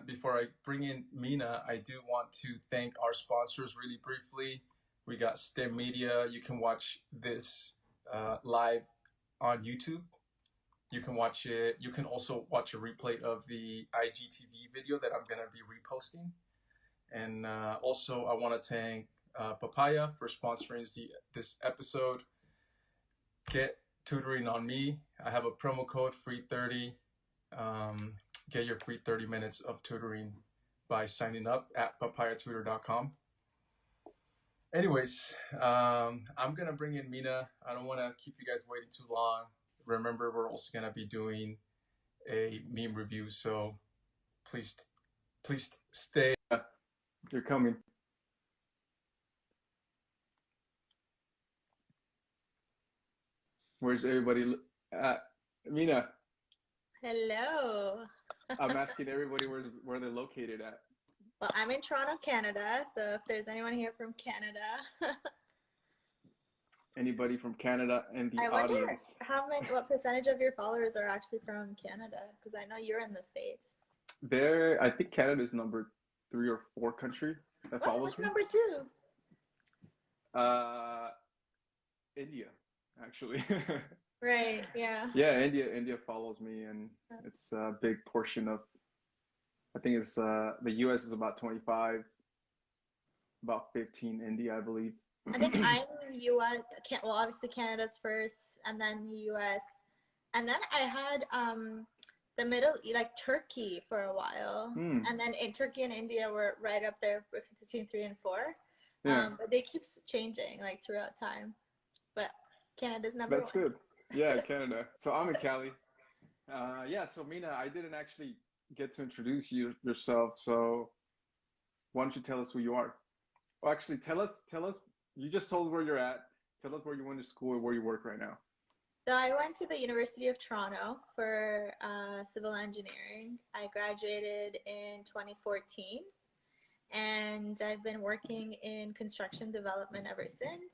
before I bring in Mina, I do want to thank our sponsors really briefly. We got STEMedia. You can watch this live on YouTube. You can watch it. You can also watch a replay of the IGTV video that I'm going to be reposting. And also, I want to thank Papaya for sponsoring this episode. Get tutoring on me. I have a promo code free30. Get your free 30 minutes of tutoring by signing up at papayatutor.com. Anyways, I'm going to bring in Mina. I don't want to keep you guys waiting too long. Remember, we're also going to be doing a meme review, so please stay. You're coming. Where's everybody at? Mina. Hello. I'm asking everybody where they're located at. Well, I'm in Toronto, Canada, so if there's anyone here from Canada. Anybody from Canada and the audience? audience? What percentage of your followers are actually from Canada? Because I know you're in the States. I think Canada is number 3 or 4 country that follows what's me. Number 2? India, actually. Right, yeah. Yeah, India follows me, and it's a big portion of, I think it's, the US is about 25, about 15 India, I believe. I think I'm US, well, obviously Canada's first, and then the US. And then I had the Middle, like Turkey for a while. And then in Turkey and India were right up there between 3 and 4. Yeah. But they keep changing like throughout time. But Canada's number 1. That's good. Yeah, Canada. So I'm in Cali. Yeah, so Mina, I didn't actually get to introduce yourself. So why don't you tell us who you are? Well, actually, tell us. You just told where you're at. Tell us where you went to school and where you work right now. So I went to the University of Toronto for civil engineering. I graduated in 2014, and I've been working in construction development ever since.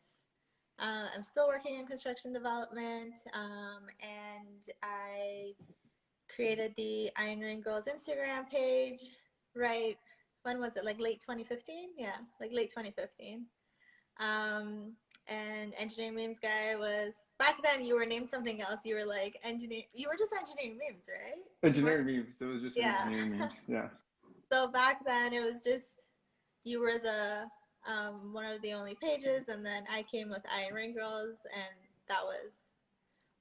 I'm still working in construction development, and I created the IRON.RING.GIRLS Instagram page, right? When was it? Like late 2015? Yeah, like late 2015. And engineering memes guy was, back then you were named something else. You were like you were just engineering memes, right? Engineering memes. It was just engineering memes. Yeah. So back then it was just, you were the one of the only pages, and then I came with IRON.RING.GIRLS, and that was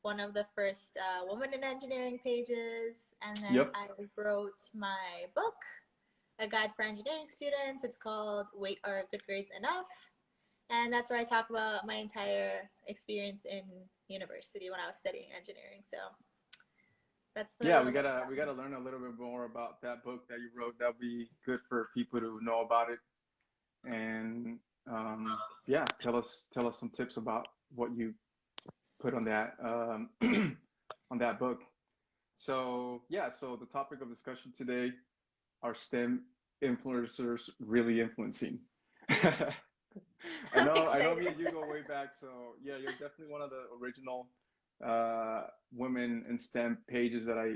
one of the first women in engineering pages. And then I wrote my book, A Guide for Engineering Students. It's called Wait, Are Good Grades Enough? And that's where I talk about my entire experience in university when I was studying engineering. So that's we gotta learn a little bit more about that book that you wrote. That'd be good for people to know about it. And yeah, tell us some tips about what you put on that on that book. So yeah, so the topic of discussion today are STEM influencers really influencing. I know me and you go way back, so yeah, you're definitely one of the original women in STEM pages that I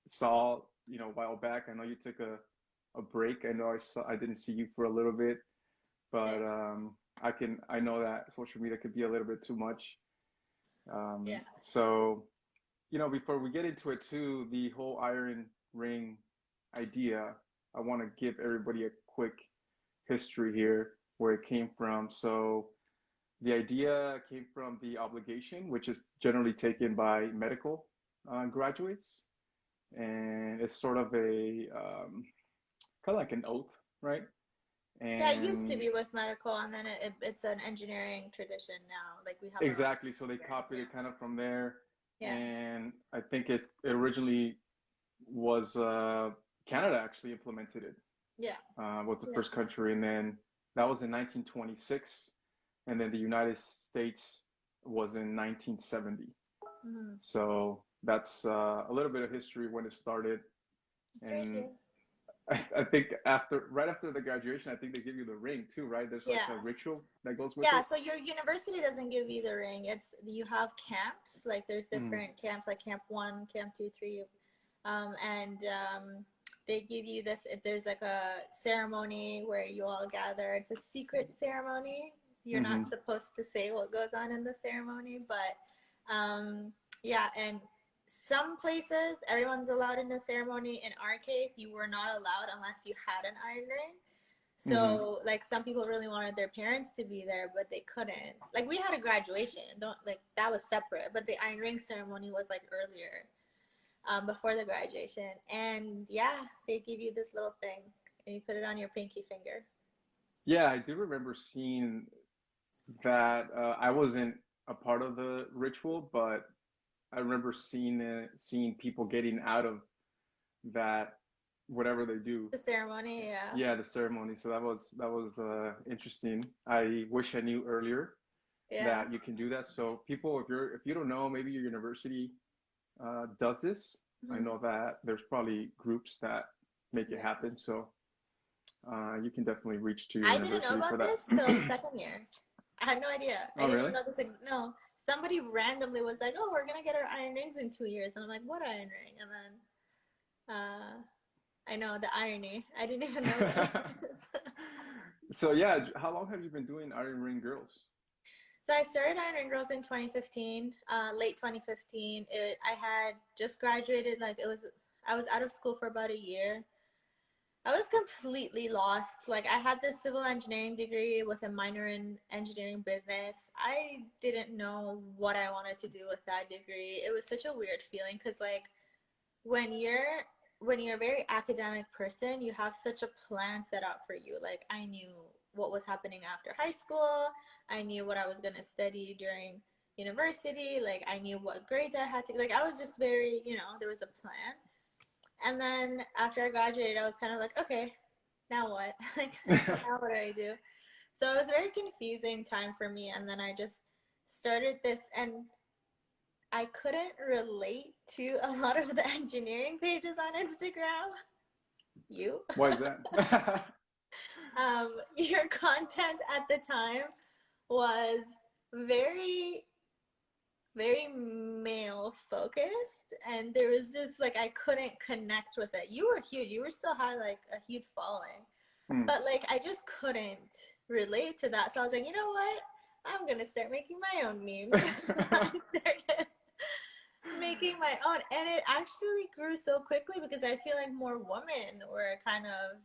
saw, a while back. I know you took a break. I know I didn't see you for a little bit, but I know that social media could be a little bit too much. So, before we get into it too, the whole iron ring idea, I want to give everybody a quick history here, where it came from. So the idea came from the obligation, which is generally taken by medical graduates. And it's sort of a kind of like an oath, right? And yeah, it used to be with medical, and then it's an engineering tradition now. Like we have exactly. So they copied it kind of from there. Yeah. And I think it originally was Canada actually implemented it. Yeah. Was the first country, and then that was in 1926, and then the United States was in 1970. So that's a little bit of history when it started. That's and right. I think right after the graduation, I think they give you the ring too, right? There's like a ritual that goes with it. Yeah, so your university doesn't give you the ring. You have camps, like there's different camps, like Camp 1, Camp 2, 3. they give you this, there's like a ceremony where you all gather. It's a secret ceremony. You're Mm-hmm. not supposed to say what goes on in the ceremony, but yeah, and some places everyone's allowed in the ceremony. In our case, you were not allowed unless you had an iron ring. Mm-hmm. So like some people really wanted their parents to be there, but they couldn't. Like we had a graduation, don't like that was separate, but the iron ring ceremony was like earlier, before the graduation. And yeah, they give you this little thing and you put it on your pinky finger. Yeah, I do remember seeing that. I wasn't a part of the ritual, but I remember seeing people getting out of that, whatever they do. The ceremony, yeah. Yeah, the ceremony. So that was interesting. I wish I knew earlier Yeah. that you can do that. So people, if you don't know, maybe your university does this. I Mm-hmm. know that there's probably groups that make it happen. So you can definitely reach to your I didn't know university for about that. this till second year. I had no idea. I Oh, didn't really? even know this. No, somebody randomly was like, "Oh, we're gonna get our iron rings in 2 years," and I'm like, "What iron ring?" And then I know the irony. I didn't even know what it was. So yeah, how long have you been doing Iron Ring Girls? So I started Iron Ring Girls in 2015, late 2015. I had just graduated. Like I was out of school for about a year. I was completely lost. Like I had this civil engineering degree with a minor in engineering business. I didn't know what I wanted to do with that degree. It was such a weird feeling because like when you're a very academic person, you have such a plan set out for you. Like I knew what was happening after high school. I knew what I was going to study during university. Like I knew what grades I had to, like I was just very, there was a plan. And then after I graduated, I was kind of like, okay, now what? Like, now what do I do? So it was a very confusing time for me. And then I just started this, and I couldn't relate to a lot of the engineering pages on Instagram. You. Why is that? Your content at the time was very very male focused, and there was just like I couldn't connect with it. You were huge, you were still had like a huge following, Hmm. but like I just couldn't relate to that. So I was like, you know what, I'm gonna start making my own memes. I started making my own, and it actually grew so quickly because I feel like more women were kind of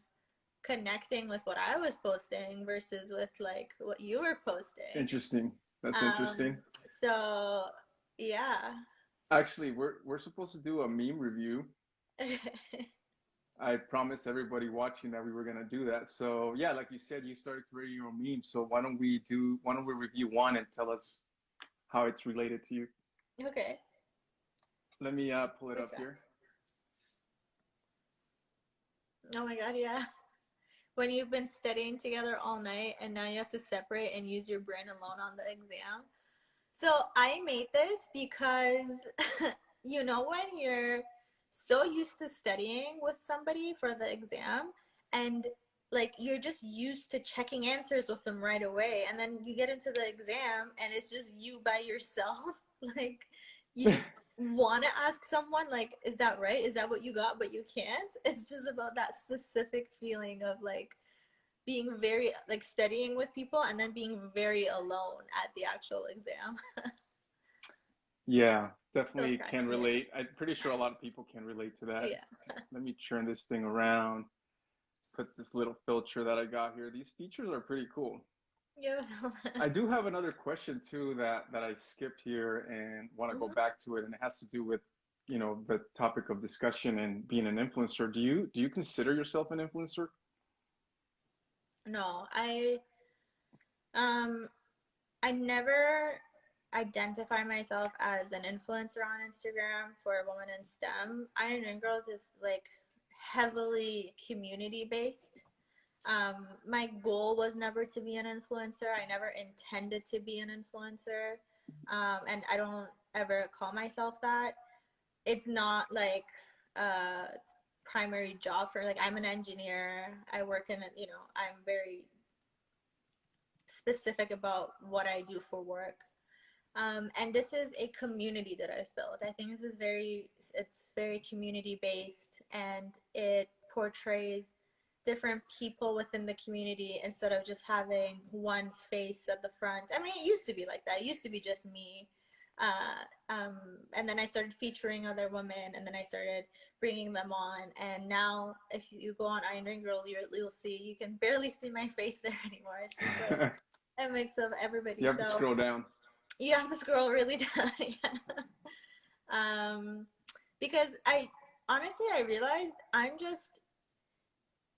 connecting with what I was posting versus with like what you were posting. Interesting. That's um interesting. so yeah. Actually, we're supposed to do a meme review. I promised everybody watching that we were gonna do that. So yeah, like you said, you started creating your own memes. So why don't we review one and tell us how it's related to you? Okay. Let me pull it Which up one? here. Oh my god, yeah. When you've been studying together all night and now you have to separate and use your brain alone on the exam. So I made this because when you're so used to studying with somebody for the exam, and like you're just used to checking answers with them right away, and then you get into the exam and it's just you by yourself. Like you just want to ask someone like, is that right, is that what you got, but you can't. It's just about that specific feeling of like being very like studying with people and then being very alone at the actual exam. Yeah, Still definitely cracks can me up. relate. I'm pretty sure a lot of people can relate to that. Yeah. Let me turn this thing around, put this little filter that I got here. These features are pretty cool. Yeah. I do have another question too that I skipped here and want to go Mhm. back to it, and it has to do with, the topic of discussion and being an influencer. Do you consider yourself an influencer? No, um I never identify myself as an influencer on Instagram for a woman in STEM. Iron and Girls is like heavily community based. My goal was never to be an influencer. I never intended to be an influencer. And I don't ever call myself that. It's not like a primary job for like I'm an engineer. I work in I'm very specific about what I do for work. And this is a community that I've built. I think it's very community based, and it portrays different people within the community instead of just having one face at the front. I mean, it used to be like that. It used to be just me. And then I started featuring other women, and then I started bringing them on. And now, if you go on Iron Ring Girls, you'll see, you can barely see my face there anymore. It's just like a mix of everybody. You have to scroll down. You have to scroll really down. Yeah. Because I realized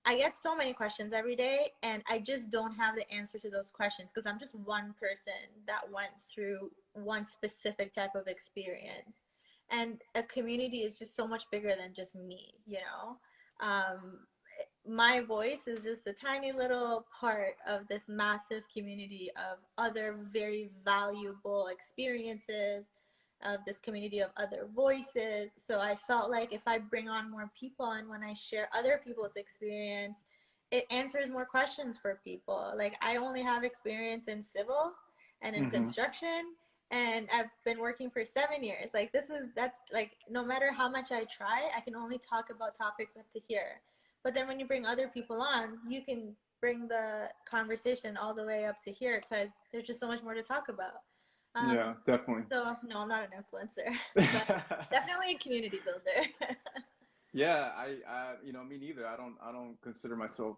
I get so many questions every day, and I just don't have the answer to those questions because I'm just one person that went through one specific type of experience. And a community is just so much bigger than just me, you know? My voice is just a tiny little part of this massive community of other very valuable experiences, of this community of other voices. So I felt like if I bring on more people and when I share other people's experience, it answers more questions for people. Like, I only have experience in civil and in construction, and I've been working for 7 years. Like, that's like, no matter how much I try, I can only talk about topics up to here. But then when you bring other people on, you can bring the conversation all the way up to here because there's just so much more to talk about. Yeah, definitely. So no, I'm not an influencer, but definitely a community builder. Yeah, I me neither. I don't consider myself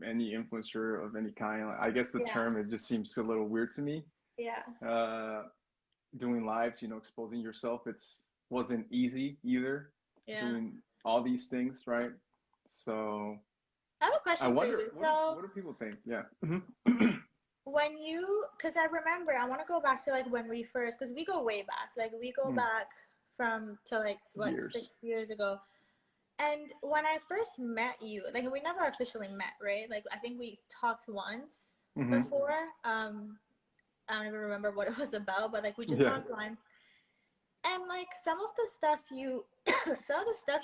any influencer of any kind. I guess the term, it just seems a little weird to me. Yeah. Doing lives, exposing yourself, wasn't easy either. Yeah. Doing all these things, right? So I have a question for you. What do people think? Yeah. Because I remember, I want to go back to like when we first, because we go way back. Like, we go back to like, what, 6 years ago. And when I first met you, like, we never officially met, right? Like, I think we talked once before. I don't even remember what it was about, but like, we just talked once. And like, some of the stuff you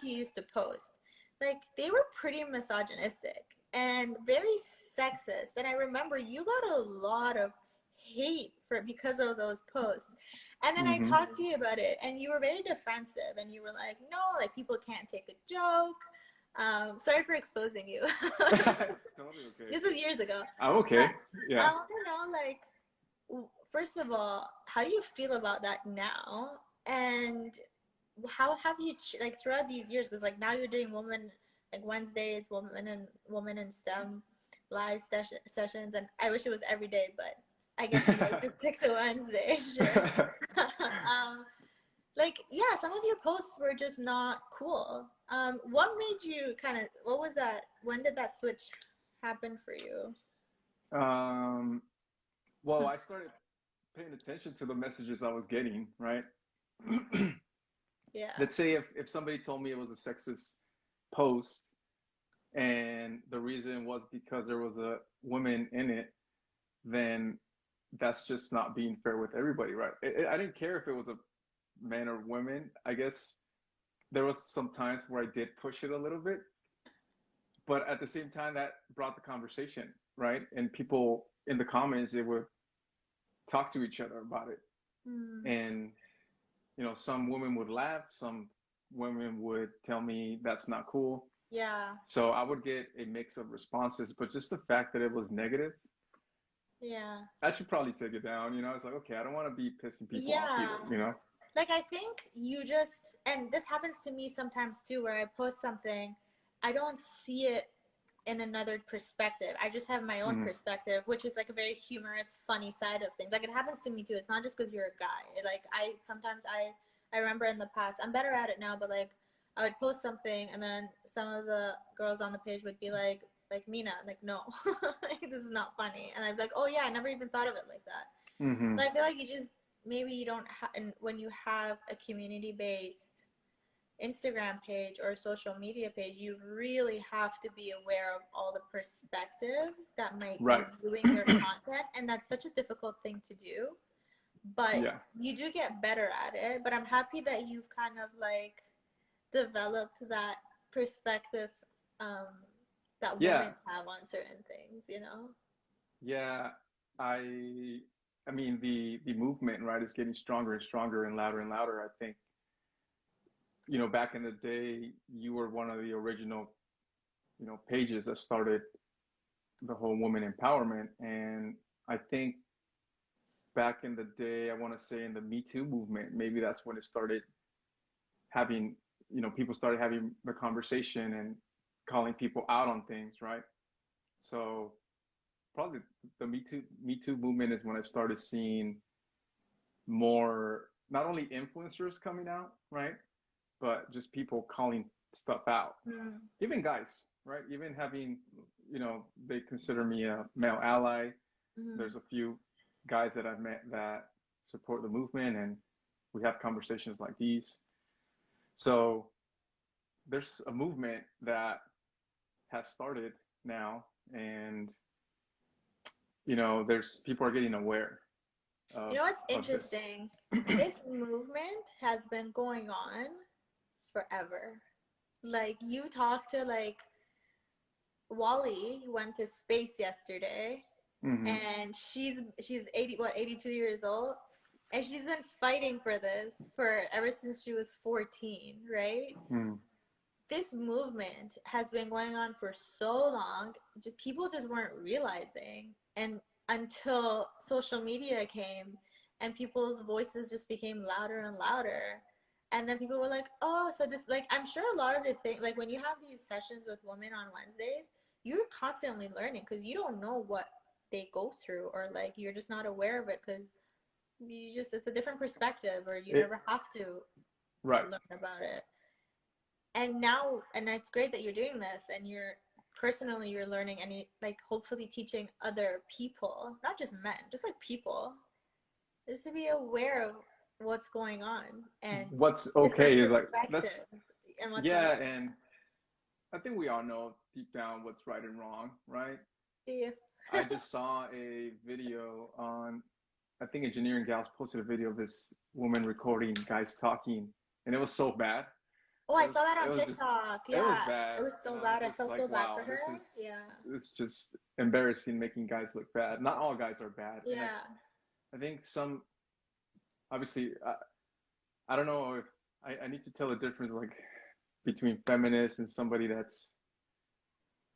used to post, like, they were pretty misogynistic and very sexist. And I remember you got a lot of hate because of those posts. And then I talked to you about it, and you were very defensive, and you were like, no, like, people can't take a joke. Sorry for exposing you. Totally okay. This is years ago. I'm okay. Yeah. I want to know, like, first of all, how do you feel about that now? And how have you, like, throughout these years, because like now you're doing Wednesdays, woman in STEM live sessions, and I wish it was every day, but I guess just pick the Wednesday. Sure. Like, yeah, some of your posts were just not cool. What made you what was that? When did that switch happen for you? Well, I started paying attention to the messages I was getting, right? Yeah. Let's say if somebody told me it was a sexist post and the reason was because there was a woman in it, then that's just not being fair with everybody, right? I didn't care if it was a man or woman. I guess there was some times where I did push it a little bit, but at the same time, that brought the conversation, right? And people in the comments, they would talk to each other about it. And some women would laugh, some women would tell me that's not cool. Yeah. So I would get a mix of responses, but just the fact that it was negative, yeah, I should probably take it down. It's like, okay, I don't want to be pissing people off either, Like, I think and this happens to me sometimes too, where I post something, I don't see it in another perspective. I just have my own perspective, which is like a very humorous, funny side of things. Like, it happens to me too. It's not just because you're a guy. Like, I remember in the past, I'm better at it now, but like, I would post something, and then some of the girls on the page would be like, Mina, like, no, like, this is not funny. And I'd be like, oh yeah, I never even thought of it like that. So I feel like maybe you don't and when you have a community-based Instagram page or social media page, you really have to be aware of all the perspectives that might be viewing your content. And that's such a difficult thing to do, but you do get better at it. But I'm happy that you've kind of like developed that perspective that women have on certain things, Yeah, I mean, the movement, right, is getting stronger and stronger and louder. I think, back in the day, you were one of the original pages that started the whole woman empowerment. And I think back in the day, I want to say in the Me Too movement, maybe that's when it started having, people started having the conversation and calling people out on things, right? So probably the Me Too movement is when I started seeing more, not only influencers coming out, right, but just people calling stuff out, even guys, right? Even having, they consider me a male ally. There's a few guys that I've met that support the movement, and we have conversations like these. So there's a movement that has started now, and there's people are getting aware of, You know what's this. interesting? This movement has been going on forever. Like, you talk to, like, Wally went to space yesterday, and she's 82 years old, and she's been fighting for this for ever since she was 14, right? This movement has been going on for so long, people just weren't realizing, and until social media came and people's voices just became louder and louder, and then people were like, oh, so this, like, I'm sure a lot of the things, like when you have these sessions with women on Wednesdays, you're constantly learning because you don't know what they go through, or like you're just not aware of it because it's a different perspective, or you never have to learn about it. And now, and it's great that you're doing this, and you're learning, and like hopefully teaching other people, not just men, just like people, just to be aware of what's going on and what's okay is like and what's and I think we all know deep down what's right and wrong, right? Yeah. I just saw a video on, I think Engineering Gals posted a video of this woman recording guys talking, and it was so bad. Oh, I saw that on TikTok. It was bad. It was so bad. I felt so bad for her. This is just embarrassing, making guys look bad. Not all guys are bad. Yeah. I think some, obviously, I don't know if I need to tell the difference, like, between feminists and somebody that's,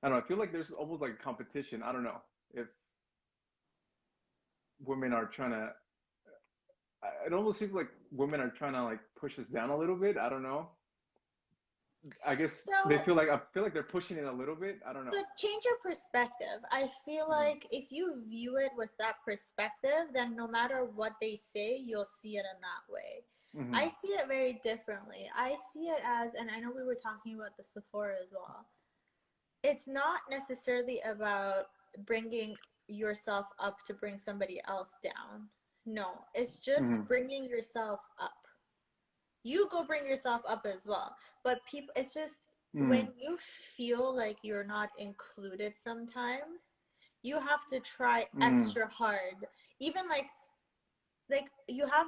I don't know, I feel like there's almost like a competition. I don't know if women are trying to, it almost seems like women are trying to like push us down a little bit. I don't know. I guess I feel like they're pushing it a little bit. I don't know. So change your perspective. I feel like if you view it with that perspective, then no matter what they say, you'll see it in that way. I see it very differently. I see it as, and I know we were talking about this before as well, it's not necessarily about bringing yourself up to bring somebody else down. No, it's just bringing yourself up. You go bring yourself up as well. But people, it's just when you feel like you're not included sometimes, you have to try extra hard. Even like you have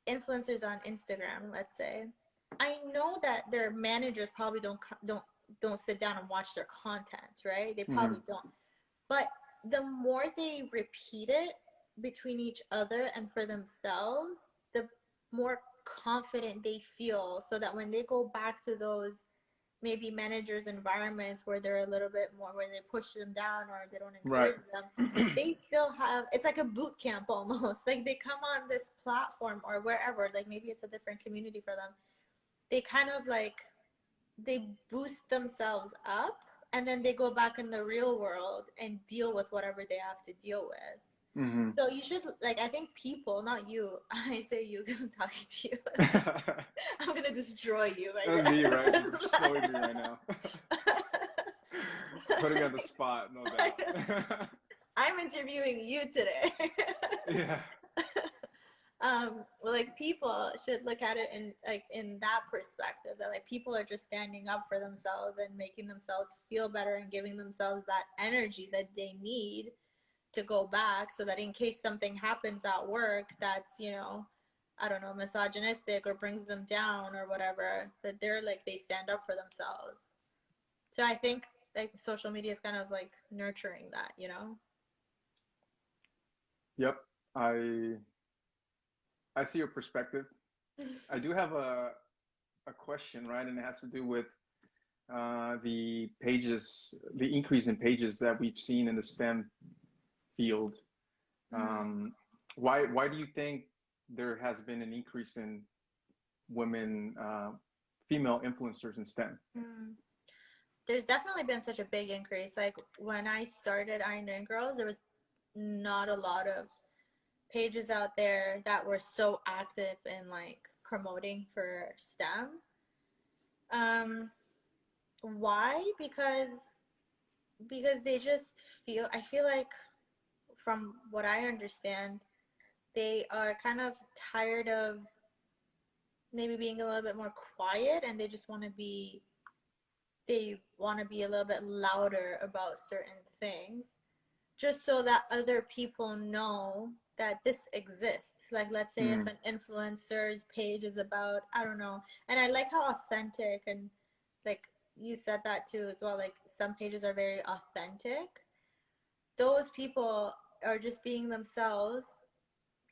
influencers on Instagram, let's say. I know that their managers probably don't sit down and watch their content, right? They probably don't. But the more they repeat it between each other and for themselves, the more confident they feel, so that when they go back to those maybe managers' environments where they're a little bit more, where they push them down or they don't encourage them, they still have, it's like a boot camp almost. Like they come on this platform or wherever, like maybe it's a different community for them. They kind of like, they boost themselves up, and then they go back in the real world and deal with whatever they have to deal with. So you should, like, I think people, not you, I say you because I'm talking to you. I'm going to destroy you right now. Me, right? You're destroying me right now. Putting me on the spot, no doubt. I'm interviewing you today. Yeah. Well, like, people should look at it in that perspective, that like people are just standing up for themselves and making themselves feel better and giving themselves that energy that they need to go back, so that in case something happens at work that's, I don't know, misogynistic or brings them down or whatever, that they're like, they stand up for themselves. So I think like social media is kind of like nurturing that, Yep. I see your perspective. I do have a question, right? And it has to do with the pages, the increase in pages that we've seen in the STEM field. Why do you think there has been an increase in women, female influencers in STEM? There's definitely been such a big increase. Like when I started IRON.RING.GIRLS, there was not a lot of pages out there that were so active in like promoting for STEM. Why? Because they just I feel like from what I understand, they are kind of tired of maybe being a little bit more quiet, and they just want to be a little bit louder about certain things, just so that other people know that this exists. Like, let's say if an influencer's page is about, I don't know, and I like how authentic, and like you said that too as well, like some pages are very authentic. Those people are just being themselves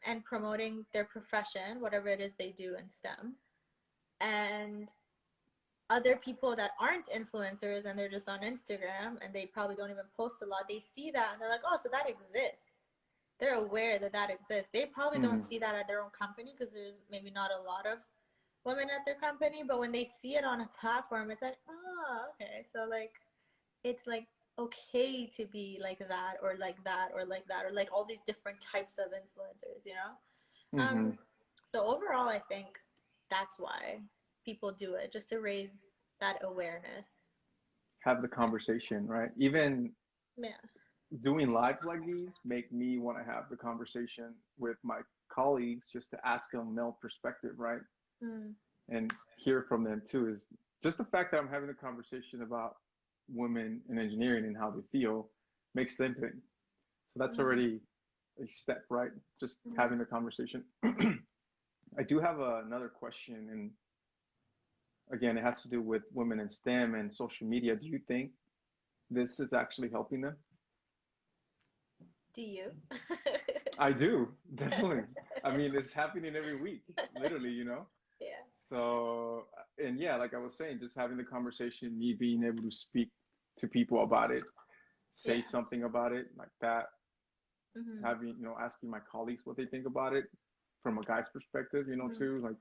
and promoting their profession, whatever it is they do in STEM. And other people that aren't influencers and they're just on Instagram and they probably don't even post a lot, they see that and they're like, oh, so that exists. They're aware that that exists. They probably don't see that at their own company because there's maybe not a lot of women at their company, but when they see it on a platform, it's like, oh, okay. So like, it's like okay to be like that or like that or like that or like all these different types of influencers, you know? So overall, I think that's why people do it, just to raise that awareness. Have the conversation, right? Even doing lives like these make me want to have the conversation with my colleagues just to ask them male perspective, right? And hear from them too. Is just the fact that I'm having a conversation about women in engineering and how they feel makes them think. So that's already a step, right? Just having the conversation. I do have another question, and again, it has to do with women in STEM and social media. Do you think this is actually helping them? Do you? I do, definitely. I mean, it's happening every week, literally, you know? Yeah. So, and yeah, like I was saying, just having the conversation, me being able to speak to people about it, say something about it like that, having, you know, asking my colleagues what they think about it from a guy's perspective, you know, too. Like,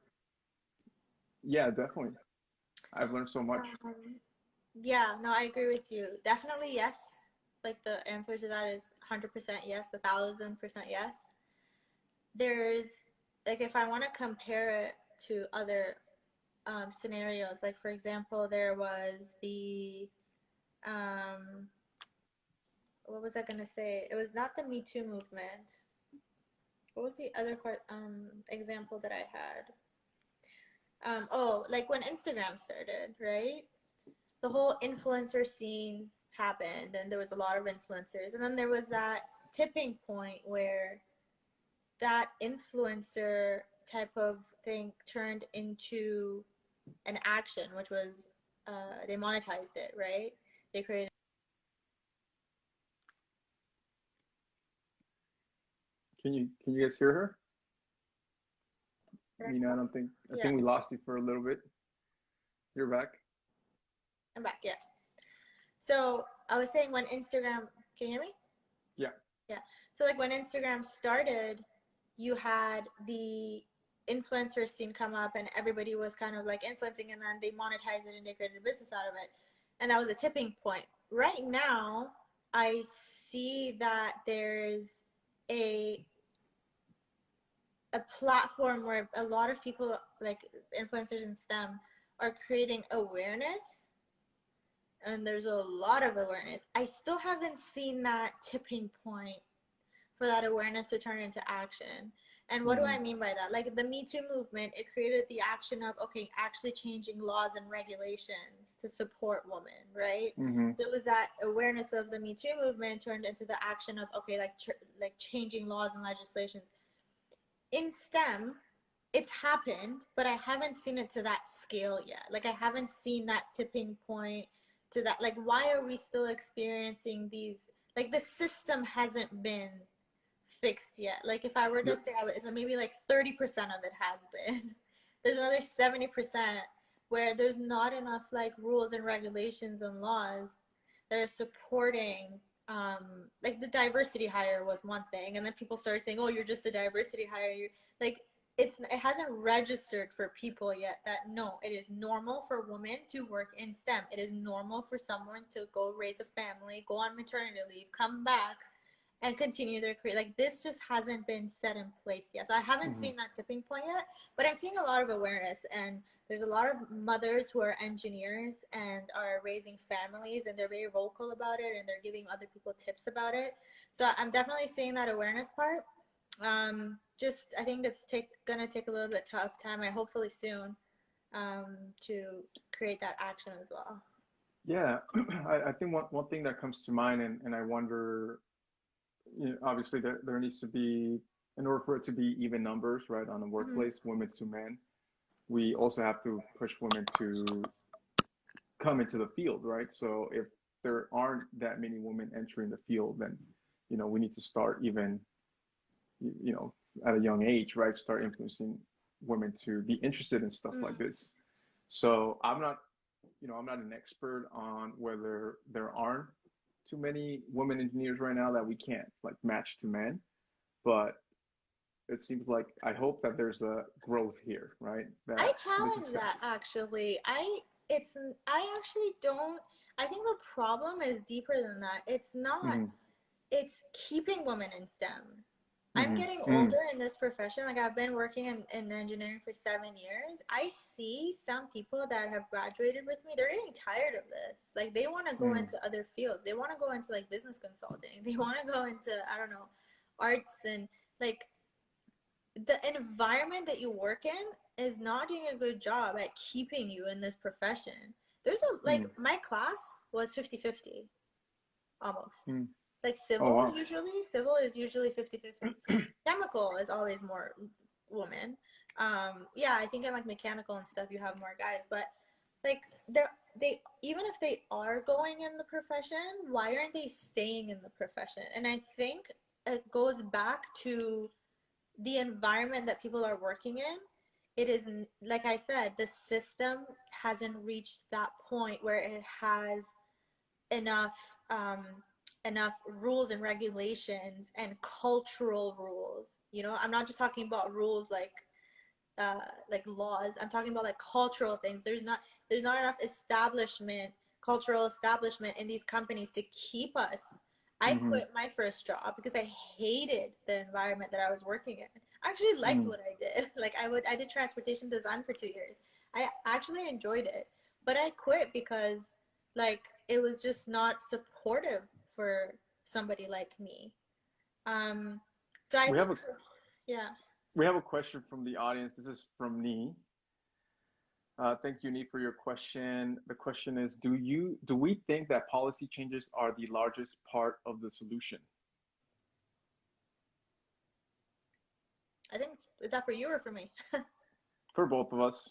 yeah, definitely. I've learned so much. Yeah, no, I agree with you. Definitely yes. Like the answer to that is 100% yes, 1,000% yes. There's, like, if I want to compare it to other scenarios, like for example, there was the, what was I going to say? It was not the Me Too movement. What was the other example that I had? Like when Instagram started, right? The whole influencer scene happened and there was a lot of influencers. And then there was that tipping point where that influencer type of thing turned into an action, which was they monetized it, right? They created. Can you guys hear her? Mina, I think we lost you for a little bit. You're back. I'm back, yeah. So I was saying when Instagram, can you hear me? Yeah. Yeah. So like when Instagram started, you had the influencer scene come up and everybody was kind of like influencing, and then they monetized it and they created a business out of it. And that was a tipping point. Right now, I see that there's a platform where a lot of people, like influencers in STEM, are creating awareness, and there's a lot of awareness. I still haven't seen that tipping point for that awareness to turn into action. And what do I mean by that? Like the Me Too movement, it created the action of, okay, actually changing laws and regulations to support women, right? So it was that awareness of the Me Too movement turned into the action of, okay, like changing laws and legislations. In STEM, it's happened, but I haven't seen it to that scale yet. Like I haven't seen that tipping point to that. Like, why are we still experiencing these? Like the system hasn't been fixed yet. Like if I were to say maybe like 30% of it has been. There's another 70% where there's not enough like rules and regulations and laws that are supporting like the diversity hire was one thing, and then people started saying, oh, you're just a diversity hire. You're like, it hasn't registered for people yet that no, it is normal for women to work in STEM. It is normal for someone to go raise a family, go on maternity leave, come back and continue their career. Like, this just hasn't been set in place yet. So I haven't seen that tipping point yet, but I'm seeing a lot of awareness, and there's a lot of mothers who are engineers and are raising families, and they're very vocal about it, and they're giving other people tips about it. So I'm definitely seeing that awareness part. Just I think it's gonna take a little bit tough time. I hopefully soon to create that action as well. Yeah, I think one thing that comes to mind, and I wonder, you know, obviously there needs to be, in order for it to be even numbers, right, on the workplace, women to men, we also have to push women to come into the field, right? So if there aren't that many women entering the field, then, you know, we need to start even, you know, at a young age, right? Start influencing women to be interested in stuff like this. So I'm not, you know, I'm not an expert on whether there aren't too many women engineers right now that we can't like match to men, but it seems like I hope that there's a growth here, right? I That this challenge is that actually. I actually don't. I think the problem is deeper than that. It's not. mm-hmm, It's keeping women in STEM. I'm mm-hmm, getting mm-hmm, older in this profession. Like, I've been working in engineering for 7 years. I see some people that have graduated with me. They're getting tired of this. Like, they want to go into other fields. They want to go into like business consulting. They want to go into, I don't know, arts, and like the environment that you work in is not doing a good job at keeping you in this profession. There's a like my class was 50-50 almost. mm-hmm. Like Oh wow. civil is usually 50-50. Chemical is always more women. Yeah, I think in like mechanical and stuff you have more guys, but like they even if they are going in the profession, why aren't they staying in the profession? And I think it goes back to the environment that people are working in. It is, like I said, the system hasn't reached that point where it has enough um, enough rules and regulations and cultural rules. You know, I'm not just talking about rules like laws. I'm talking about like cultural things. There's not enough cultural establishment in these companies to keep us. I Mm-hmm, quit my first job because I hated the environment that I was working in. I actually liked what I did. Like, I did transportation design for 2 years. I actually enjoyed it, but I quit because like it was just not supportive for somebody like me. Um, so I we think, have a yeah. we have a question from the audience. This is from Nee. Thank you, Nee, for your question. The question is, do we think that policy changes are the largest part of the solution? I think, is that for you or for me? For both of us,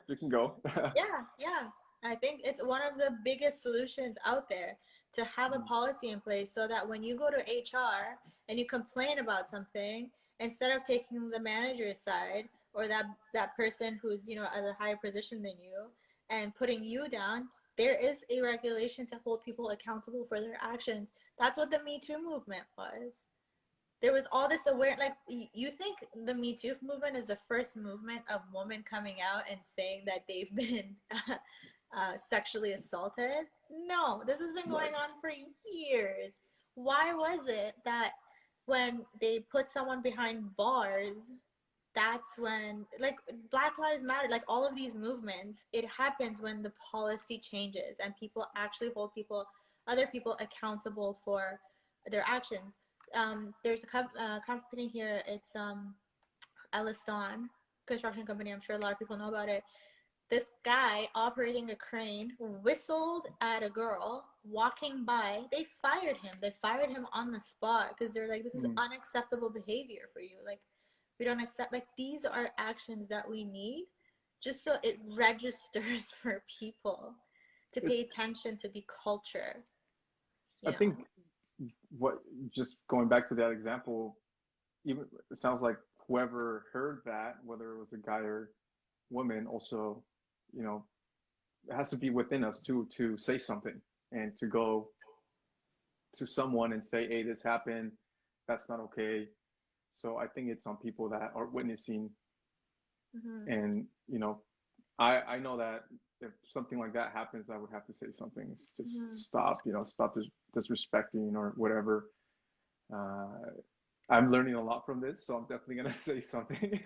you can go. Yeah. I think it's one of the biggest solutions out there to have a policy in place so that when you go to HR and you complain about something, instead of taking the manager's side or that person who's, you know, at a higher position than you and putting you down, there is a regulation to hold people accountable for their actions. That's what the Me Too movement was. There was all this awareness. Like, you think the Me Too movement is the first movement of women coming out and saying that they've been sexually assaulted? No, this has been Right. going on for years. Why was it that when they put someone behind bars, that's when, like, Black Lives Matter, like all of these movements, it happens when the policy changes and people actually hold other people accountable for their actions. There's a company here. It's Elliston construction company. I'm sure a lot of people know about it. This guy operating a crane whistled at a girl walking by. They fired him. They fired him on the spot because they're like, this is unacceptable behavior for you. Like, we don't accept. Like, these are actions that we need just so it registers for people to It, pay attention to the culture. I You know. think what, just going back to that example, even it sounds like whoever heard that, whether it was a guy or woman, also you know, it has to be within us too to say something and to go to someone and say, hey, this happened, that's not okay. So I think it's on people that are witnessing. Mm-hmm. And, you know, I know that if something like that happens, I would have to say something. It's just Mm-hmm. stop, you know, stop disrespecting or whatever. I'm learning a lot from this, so I'm definitely gonna say something.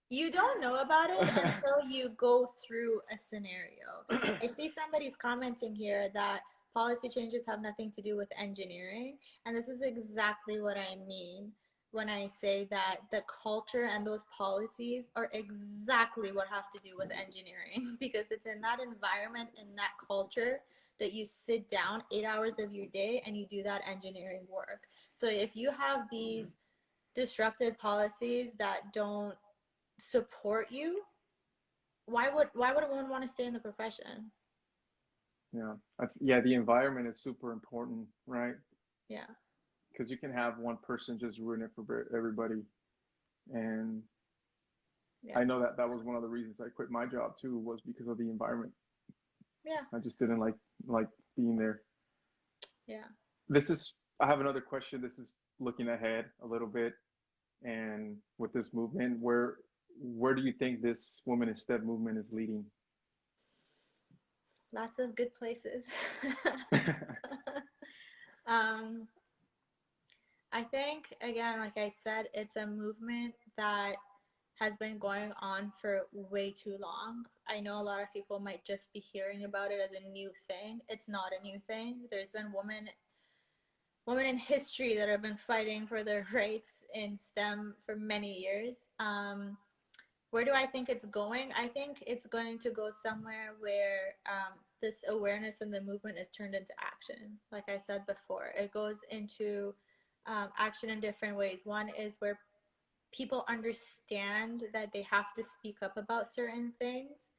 You don't know about it until you go through a scenario. I see somebody's commenting here that policy changes have nothing to do with engineering, and this is exactly what I mean when I say that the culture and those policies are exactly what have to do with engineering, because it's in that environment, in that culture, that you sit down 8 hours of your day and you do that engineering work. So if you have these disrupted policies that don't support you, why would one want to stay in the profession? Yeah, yeah, the environment is super important, right? Yeah. Because you can have one person just ruin it for everybody. And Yeah. I know that that was one of the reasons I quit my job too, was because of the environment. Yeah. I just didn't like being there. Yeah. I have another question. This is looking ahead a little bit, and with this movement, where do you think this woman in STEM movement is leading? Lots of good places. um I think, again, like I said, it's a movement that has been going on for way too long. I know a lot of people might just be hearing about it as a new thing. It's not a new thing. There's been women in history that have been fighting for their rights in STEM for many years. Where do I think it's going? I think it's going to go somewhere where this awareness and the movement is turned into action. Like I said before, it goes into action in different ways. One is where people understand that they have to speak up about certain things.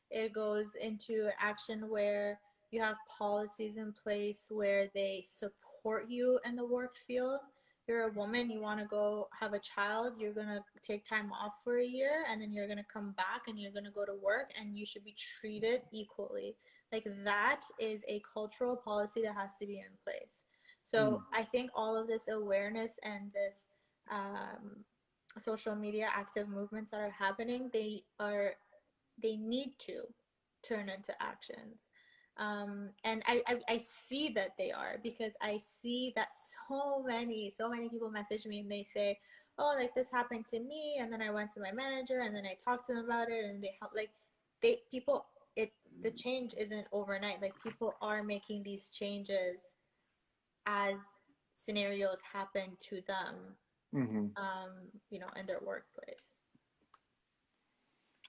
It goes into action where you have policies in place where they support you in the work field. You're a woman, you want to go have a child, you're going to take time off for a year, and then you're going to come back and you're going to go to work, and you should be treated equally. Like, that is a cultural policy that has to be in place. So I think all of this awareness and this social media active movements that are happening, they need to turn into actions. And I see that they are, because I see that so many people message me and they say, oh, like, this happened to me, and then I went to my manager and then I talked to them about it, and they help, like, they people it the change isn't overnight. Like, people are making these changes as scenarios happen to them, Mm-hmm. in their workplace.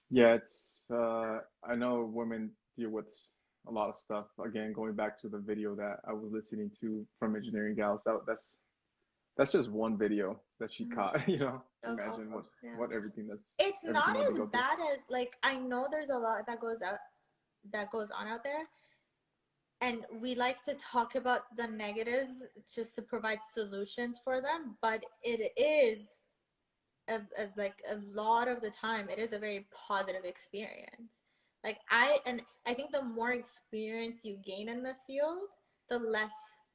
Yeah, it's I know women deal with a lot of stuff. Again, going back to the video that I was listening to from Engineering Gals, that's just one video that she Mhm. caught. You know, That was imagine awful. Yeah. what everything that's It's everything not that they as go through. bad as, like, I know there's a lot that goes on out there, and we like to talk about the negatives just to provide solutions for them, but it is like a lot of the time it is a very positive experience. Like, I think the more experience you gain in the field, the less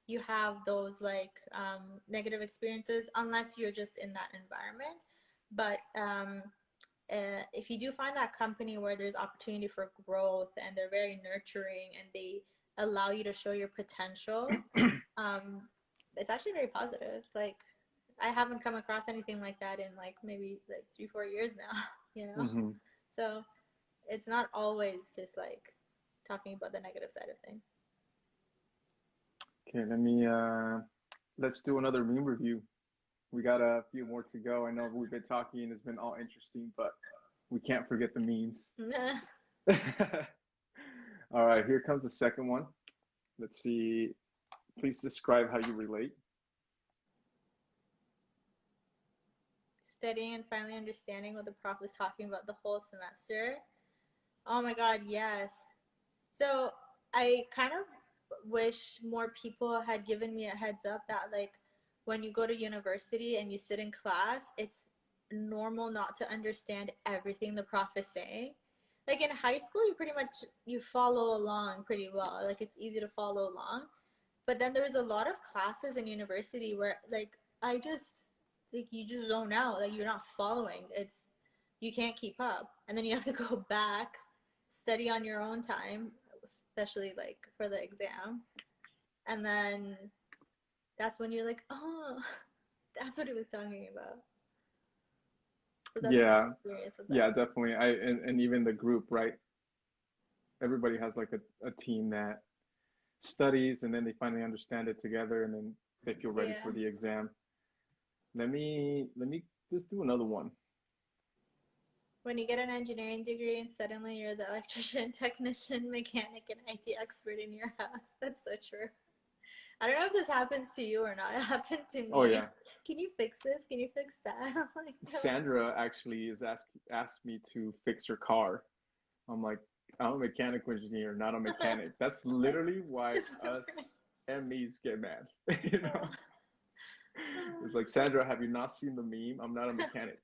you have those, like, negative experiences, unless you're just in that environment. But if you do find that company where there's opportunity for growth and they're very nurturing and they allow you to show your potential, um, it's actually very positive. Like, I haven't come across anything like that in, like, maybe like 3-4 years now, you know? Mm-hmm. So it's not always just like talking about the negative side of things. Okay, let's do another meme review. We got a few more to go. I know we've been talking, it's been all interesting, but we can't forget the memes. All right, here comes the second one. Let's see. Please describe how you relate. Studying and finally understanding what the prof was talking about the whole semester. Oh my God, yes. So I kind of wish more people had given me a heads up that, like, when you go to university and you sit in class, it's normal not to understand everything the prof is saying. like in high school, you pretty much, you follow along pretty well. Like it's easy to follow along. But then there's a lot of classes in university where like I just like you just zone out. Like you're not following. It's you can't keep up. And then you have to go back, study on your own time, especially like for the exam. And then that's when you're like, oh, that's what he was talking about. So that's my Yeah, experience with yeah, that. definitely. And even the group, right? Everybody has like a team that studies and then they finally understand it together and then they feel ready for Yeah. the exam. Let me just do another one. When you get an engineering degree and suddenly you're the electrician, technician, mechanic, and IT expert in your house. That's so true. I don't know if this happens to you or not. It happened to Oh me. yeah. Can you fix this? Can you fix that? I'm like, no. Sandra actually is asked me to fix her car. I'm like, I'm a mechanical engineer, not a mechanic. That's literally why It's so great. us MEs get mad. You know? It's like, Sandra, have you not seen the meme? I'm not a mechanic.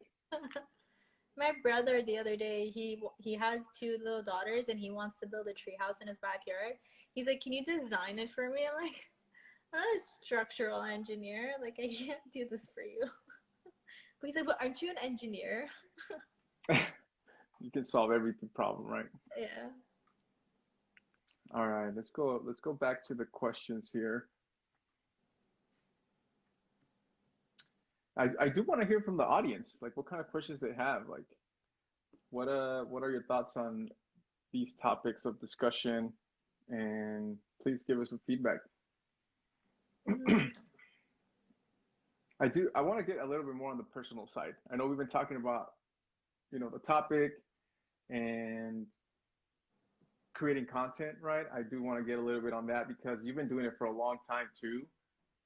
My brother the other day, he has two little daughters and he wants to build a tree house in his backyard. He's like, "Can you design it for me?" I'm like, "I'm not a structural engineer. Like, I can't do this for you." But he's like, "But aren't you an engineer?" You can solve every problem, right? Yeah. All right, let's go back to the questions here. I do want to hear from the audience, like what kind of questions they have. Like what are your thoughts on these topics of discussion? And please give us some feedback. Mm-hmm. I want to get a little bit more on the personal side. I know we've been talking about, the topic and creating content, right? I do want to get a little bit on that because you've been doing it for a long time too.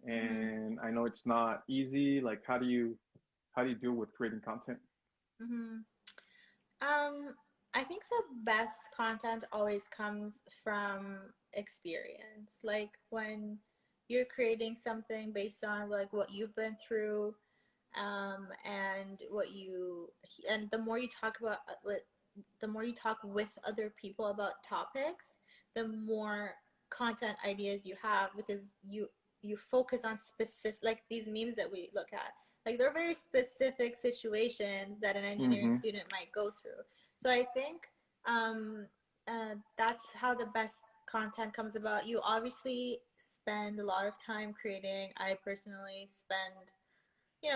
Mm-hmm. And I know it's not easy. Like how do you deal with creating content? Mm-hmm. Um, I think the best content always comes from experience. Like when you're creating something based on like what you've been through, and the more you talk about the more you talk with other people about topics, the more content ideas you have because you focus on specific like these memes that we look at, like they're very specific situations that an engineering Mm-hmm. student might go through. So I think that's how the best content comes about. You obviously spend a lot of time creating. I personally spend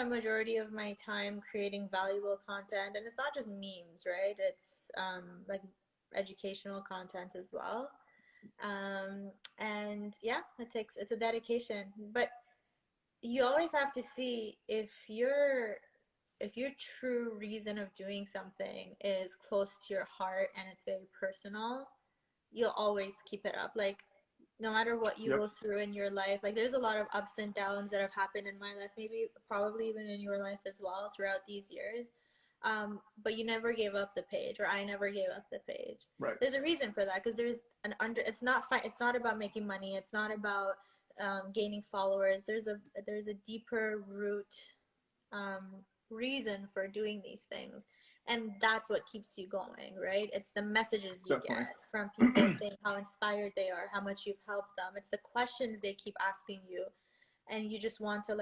majority of my time creating valuable content, and it's not just memes, right? It's like educational content as well. And yeah, it's a dedication, but you always have to see if your true reason of doing something is close to your heart and it's very personal, you'll always keep it up. Like no matter what you Yep. go through in your life, like there's a lot of ups and downs that have happened in my life, maybe probably even in your life as well throughout these years. But you never gave up the page, or I never gave up the page. Right. There's a reason for that because there's an under. It's not about making money. It's not about gaining followers. There's a deeper root um, reason for doing these things. And that's what keeps you going, right? It's the messages you Definitely. get from people saying how inspired they are, how much you've helped them. It's the questions they keep asking you. And you just want to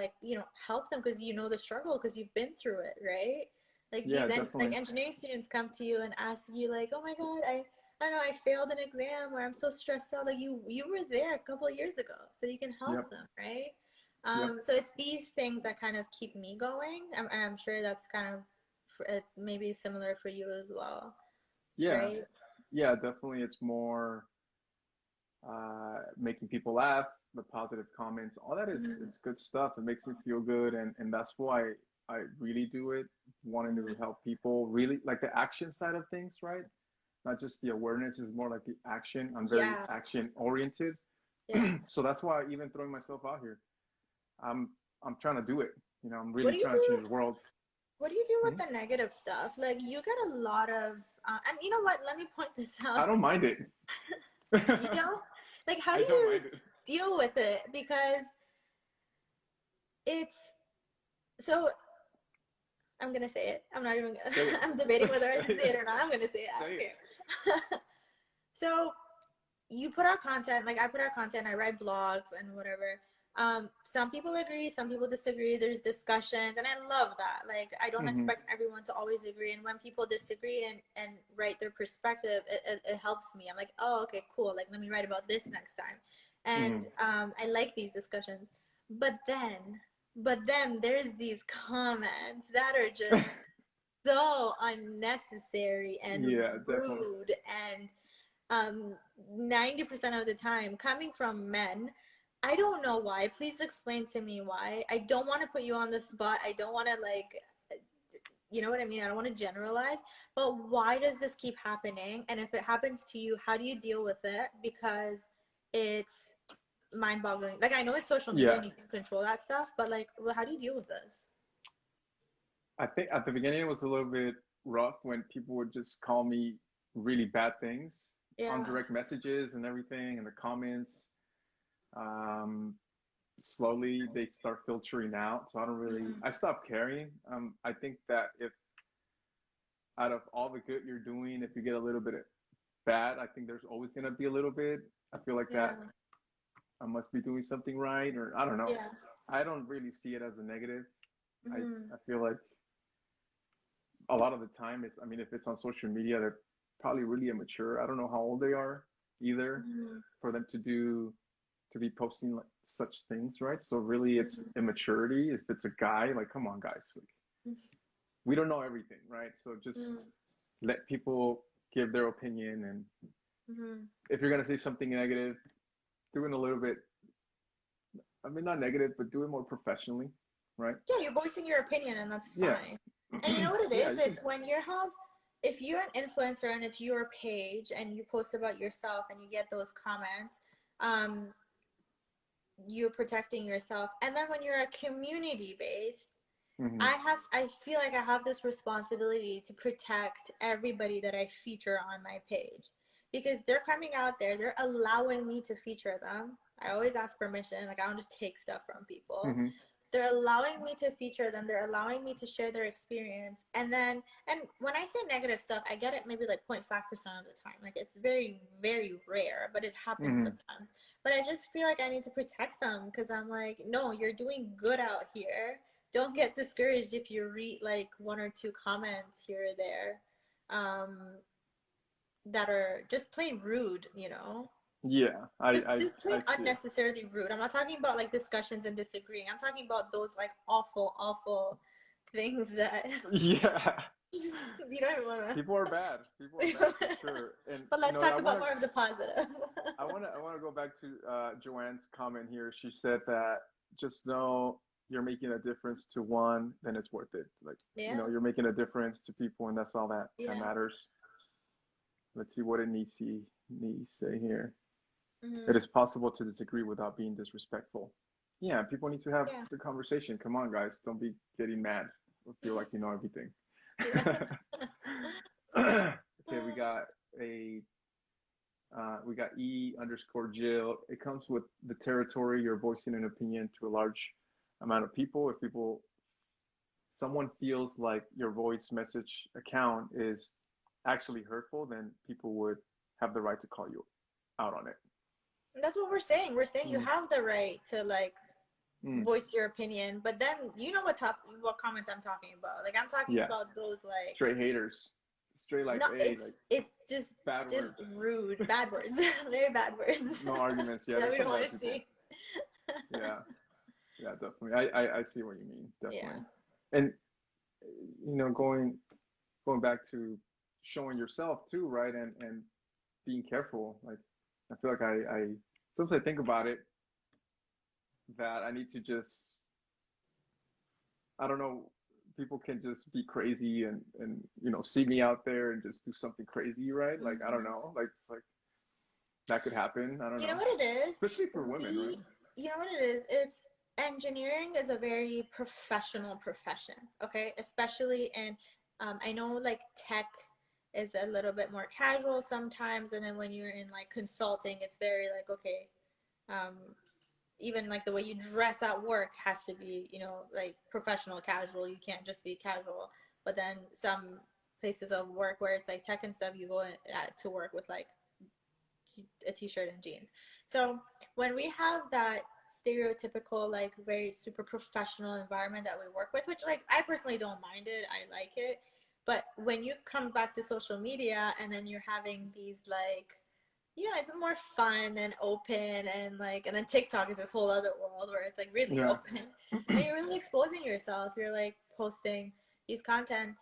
help them because you know the struggle because you've been through it, right? Like Yeah, definitely. engineering students come to you and ask you like, oh my God, I don't know, I failed an exam or I'm so stressed out. Like you were there a couple of years ago, so you can help Yep. them, right? Yep. So it's these things that kind of keep me going. I'm sure that's kind of maybe similar for you as well, Yeah. right? Yeah, definitely. It's more making people laugh, the positive comments, all that is Mm-hmm. it's good stuff. It makes me feel good, and that's why I really do it, wanting to Mm-hmm. help people. Really like the action side of things, right? Not just the awareness, is more like the action. I'm very Yeah, action oriented, yeah. so that's why even throwing myself out here, I'm I'm trying to do it. I'm What really do you trying to do? change the world. What do you do with Mhm. the negative stuff? Like you get a lot of, and you know what? Let me point this out. I don't mind it. You know, like how I do don't you mind it. deal with it? Because it's so. I'm gonna say it. I'm not even. Say it. I'm debating whether I should Say say it it. or not. I'm gonna say it. I Say don't it. care. So you put out content, like I put out content, I write blogs and whatever. Some people agree, some people disagree. There's discussions, and I love that. Like, I don't Mm-hmm. expect everyone to always agree. And when people disagree and write their perspective, it helps me. I'm like, oh, okay, cool. Like, let me write about this next time. And Mm-hmm. I like these discussions. But then there's these comments that are just so unnecessary and Yeah, definitely. rude and 90% of the time coming from men. I don't know why. Please explain to me why. I don't want to put you on the spot. I don't want to, like, you know what I mean? I don't want to generalize, but why does this keep happening? And if it happens to you, how do you deal with it? Because it's mind boggling. Like, I know it's social media Yeah. and you can control that stuff, but like, well, how do you deal with this? I think at the beginning it was a little bit rough when people would just call me really bad things on Yeah. direct messages and everything in the comments. Um, Slowly they start filtering out. So I don't really, Mm-hmm. I stopped caring. I think that if out of all the good you're doing, if you get a little bit of bad, I think there's always going to be a little bit. I feel like Yeah. that I must be doing something right, or I don't know. Yeah. I don't really see it as a negative. I, Mm-hmm. I feel like a lot of the time is, I mean, if it's on social media, they're probably really immature. I don't know how old they are either Mm-hmm. for them to be posting like such things, right? So really it's immaturity. If it's a guy, like, come on, guys, like, we don't know everything, right? So just Mm-hmm. let people give their opinion. And Mm-hmm. if you're going to say something negative, do it a little bit, I mean, not negative, but do it more professionally, right? Yeah, you're voicing your opinion and that's Yeah. fine. And you know what it Yeah, is? you should. It's when you have, if you're an influencer and it's your page and you post about yourself and you get those comments, um, you're protecting yourself. And then when you're a community based, Mm-hmm. I feel like I have this responsibility to protect everybody that I feature on my page because they're coming out there, they're allowing me to feature them. I always ask permission, like I don't just take stuff from people. Mm-hmm. They're allowing me to feature them, they're allowing me to share their experience. And when I say negative stuff, I get it maybe like 0.5% of the time. Like it's very, very rare, but it happens Mm-hmm. sometimes. But I just feel like I need to protect them because I'm like, no, you're doing good out here. Don't get discouraged if you read like one or two comments here or there, um, that are just plain rude, you know? Yeah, Just plain I see it. unnecessarily rude. I'm not talking about like discussions and disagreeing. I'm talking about those like awful, awful things that Yeah, you don't even wanna. people are bad. People are bad for sure. And But you let's know, talk about more of the positive. I want to go back to Joanne's comment here. She said that just know you're making a difference to one, then it's worth it. Like, you Yeah, know, you're making a difference to people, and that's all that yeah. matters. Let's see what it needs say here. It Hmm. is possible to disagree without being disrespectful. Yeah, people need to have Yeah, the conversation. Come on, guys, don't be getting mad or feel like you know everything. yeah. Okay, a we got E underscore Jill. It comes with the territory. You're voicing an opinion to a large amount of people. If someone feels like your voice message account is actually hurtful, then people would have the right to call you out on it. That's what we're saying. We're saying you Mm, have the right to like mm, voice your opinion, but then you know what comments I'm talking about. Like I'm talking yeah, about those like straight haters, straight like, no, hey, like it's bad just words, rude, bad words, very bad words no arguments. Yeah, that there's we some don't want bad to people. see. Yeah, yeah, definitely. I see what you mean, Yeah, definitely. And you know, going back to showing yourself too, right? And being careful. Like I feel like I sometimes I think about it that I need to just I don't know, people can just be crazy and you know see me out there and just do something crazy, right? Like I don't hmm. know, like it's like that could happen. I don't You know know, what it is? especially for women, right? We, you know what it is? It's engineering is a very professional profession. Okay, especially in I know like tech is a little bit more casual sometimes, and then when you're in like consulting, it's very like okay, um, even like the way you dress at work has to be, you know, like professional casual. You can't just be casual. But then some places of work where it's like tech and stuff, you go to work with like a t-shirt and jeans. So when we have that stereotypical, like very super professional environment that we work with, which like I personally don't mind it, I like it. But when you come back to social media and then you're having these like, it's more fun and open and like, and then TikTok is this whole other world where it's like really Yeah. open and you're really exposing yourself. You're like posting these content.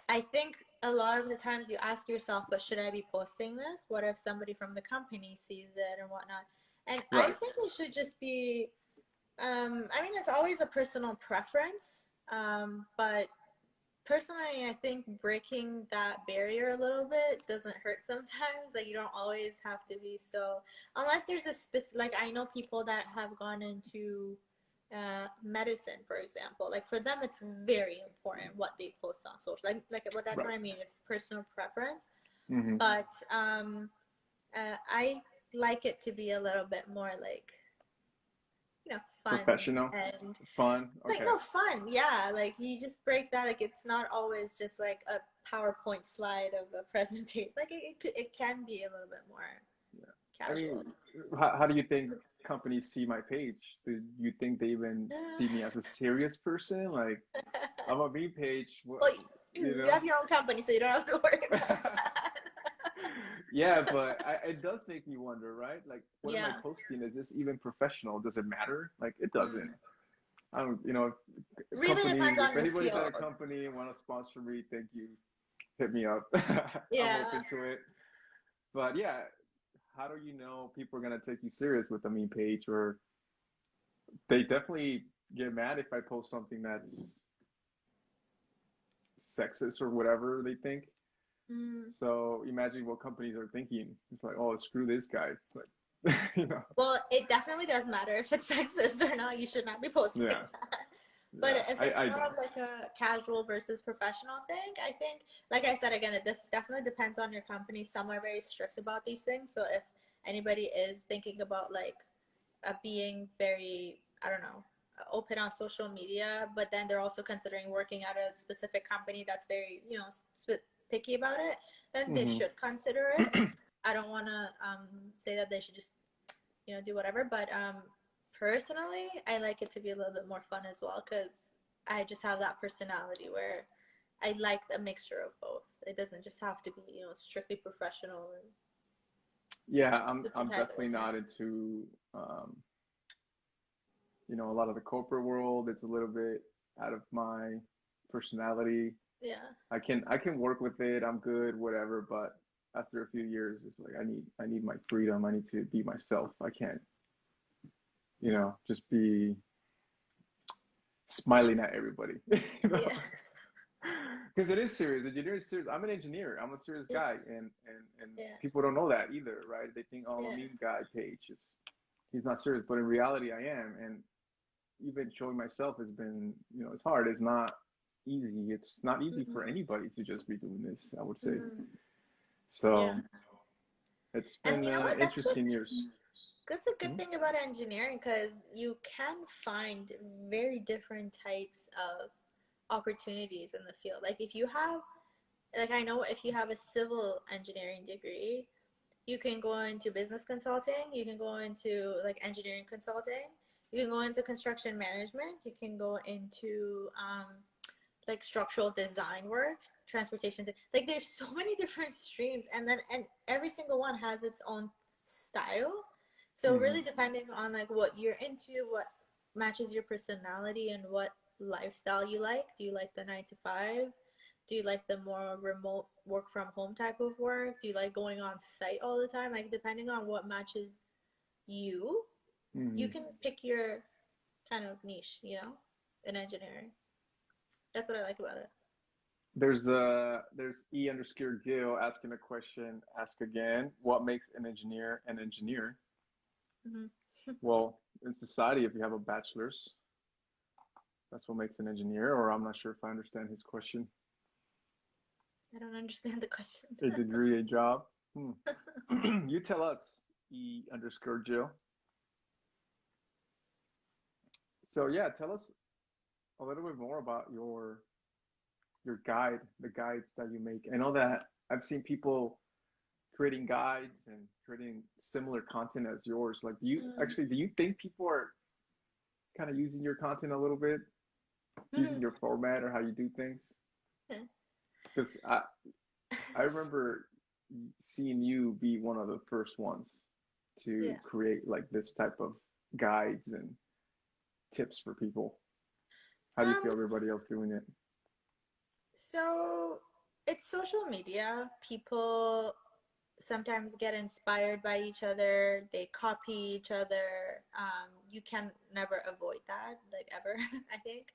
I think a lot of the times you ask yourself, but should I be posting this? What if somebody from the company sees it and whatnot? And I Right. think it should just be, I mean, it's always a personal preference, but personally, I think breaking that barrier a little bit doesn't hurt sometimes. Like, you don't always have to be so, unless there's a specific, like, I know people that have gone into medicine, for example. Like, for them, it's very important what they post on social. Like what that's Right. what I mean. It's personal preference. Mm-hmm. But I like it to be a little bit more like, fun Professional, and fun. like, Okay. no, fun, yeah, like you just break that, like it's not always just like a PowerPoint slide of a presentation. Like it can be a little bit more Yeah. I mean, casual. how do you think companies see my page? Do you think they even see me as a serious person? Like, I'm a meme page, Well, you you know? have your own company, so you don't have to worry about that. Yeah, but it does make me wonder, right? Like, what am I Yeah. posting? Is this even professional? Does it matter? Like, it doesn't. Mm. I don't, if Really depends if on your anybody's at a field. company and want to sponsor me, thank you. Hit me up. I'm Yeah. open to it. But yeah, how do you know people are gonna take you serious with a meme page? Or they definitely get mad if I post something that's sexist or whatever they think. Mm. So imagine what companies are thinking. It's like, oh, screw this guy. Like, Well, it definitely does matter if it's sexist or not. You should not be posting Yeah, that. But yeah. if it's I more of don't. like a casual versus professional thing, I think, like I said again, it definitely depends on your company. Some are very strict about these things. So if anybody is thinking about like being very, I don't know, open on social media, but then they're also considering working at a specific company that's very, picky about it, then they Hmm. should consider it. I don't want to say that they should just, do whatever, but personally, I like it to be a little bit more fun as well because I just have that personality where I like a mixture of both. It doesn't just have to be, strictly professional and Yeah, it I'm has it definitely can. not into a lot of the corporate world. It's a little bit out of my personality. Yeah. I can work with it. I'm good, whatever. But after a few years, it's like I need my freedom. I need to be myself. I can't, just be smiling at everybody. you know, Yeah. because it is serious. Engineering is serious. I'm an engineer. I'm a serious Yeah. guy, and Yeah. people don't know that either, right? They think, oh, I'm a Yeah. meme guy. Page is he's not serious, but in reality, I am. And even showing myself has been, it's hard. It's not easy. It's not easy for Mm-hmm. anybody to just be doing this, I would say. Mm. Yeah. So it's And been you know what? interesting years. That's a good Mhm. thing about engineering because you can find very different types of opportunities in the field. Like if you have, like I know if you have a civil engineering degree, you can go into business consulting, you can go into like engineering consulting, you can go into construction management, you can go into like structural design work, transportation. Like there's so many different streams, and every single one has its own style. So Hmm. really depending on like what you're into, what matches your personality, and what lifestyle you like. Do you like the 9 to 5? Do you like the more remote work from home type of work? Do you like going on site all the time? Like depending on what matches you, you Hmm. can pick your kind of niche, in engineering. That's what I like about it. There's E_Gil asking a question. Ask again. What makes an engineer an engineer? Mm-hmm. Well, in society, if you have a bachelor's, that's what makes an engineer. Or I'm not sure if I understand his question. I don't understand the question. A degree, a job. Hmm. You tell us, E_Gil. So yeah, tell us a little bit more about your your guide, the guides that you make. I know that I've seen people creating guides and creating similar content as yours. Like, do you think people are kind of using your content a little bit, using your format or how you do things? Because I remember seeing you be one of the first ones to Yeah. create like this type of guides and tips for people. How do you feel Um, everybody else doing it? so it's social media. People sometimes get inspired by each other. They copy each other. You can never avoid that, like ever, I think.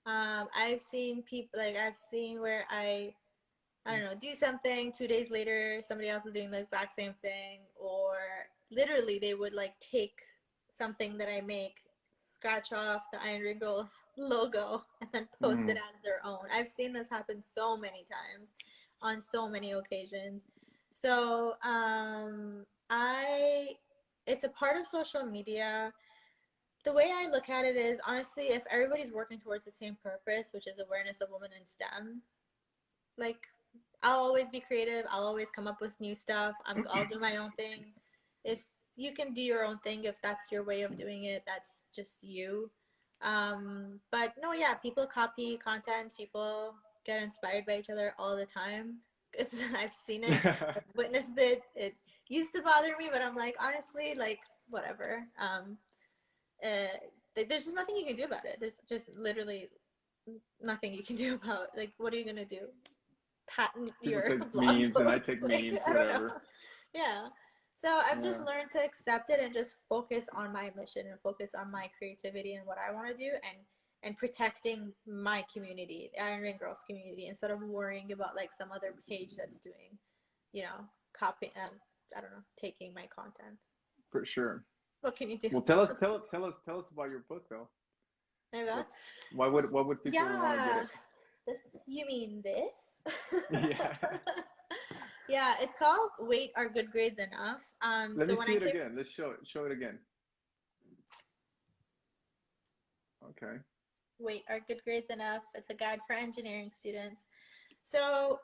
I've seen people like I've seen where I don't know, do something, 2 days later, somebody else is doing the exact same thing, or literally they would like take something that I make, scratch off the Iron Ring Girls logo, and then post it Mm, as their own. I've seen this happen so many times on so many occasions. So, it's a part of social media. The way I look at it is honestly, if everybody's working towards the same purpose, which is awareness of women in STEM, like I'll always be creative. I'll always come up with new stuff. I'll do my own thing. If you can do your own thing, if that's your way of doing it, that's just you. But no, yeah, people copy content. People get inspired by each other all the time. I've seen it. I've witnessed it. It used to bother me, but I'm like, honestly, like whatever. Uh, there's just nothing you can do about it. There's just literally nothing you can do about. Like, what are you gonna do? Patent People your take blog memes and I post. take Like, memes, I don't know. whatever. Yeah. So I've just Yeah, learned to accept it and just focus on my mission and focus on my creativity and what I want to do and protecting my community, the Iron Ring Girls community, instead of worrying about like some other page that's doing, copy and I don't know, taking my content. for sure. What can you do? Well, tell us about your book though. Maybe. Why would people want to get Yeah. it? You mean this? Yeah. Yeah, it's called Wait, Are Good Grades Enough? Let So me when see I it came, again. Let's show it again. Okay. Wait, Are Good Grades Enough? It's a guide for engineering students. So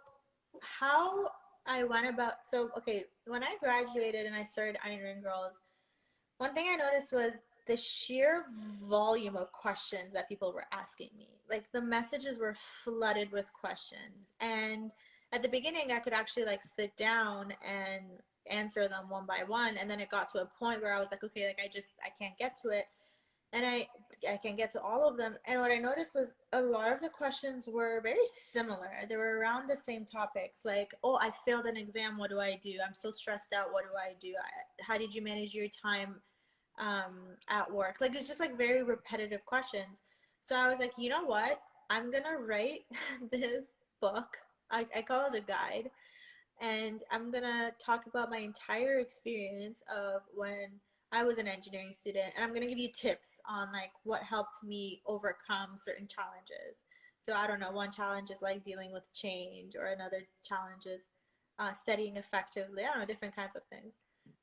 how I went about, so okay, when I graduated and I started Iron Ring Girls, one thing I noticed was the sheer volume of questions that people were asking me. Like the messages were flooded with questions. And at the beginning, I could actually like sit down and answer them one by one. And then it got to a point where I was like, okay, like I can't get to it. And I can get to all of them. And what I noticed was a lot of the questions were very similar. They were around the same topics, like, oh, I failed an exam. What do I do? I'm so stressed out. What do I do? How did you manage your time at work? Like it's just like very repetitive questions. So I was like, you know what? I'm gonna write this book. I call it a guide, and I'm gonna talk about my entire experience of when I was an engineering student, and I'm gonna give you tips on like what helped me overcome certain challenges. So I don't know, one challenge is like dealing with change, or another challenge is studying effectively. I don't know, different kinds of things.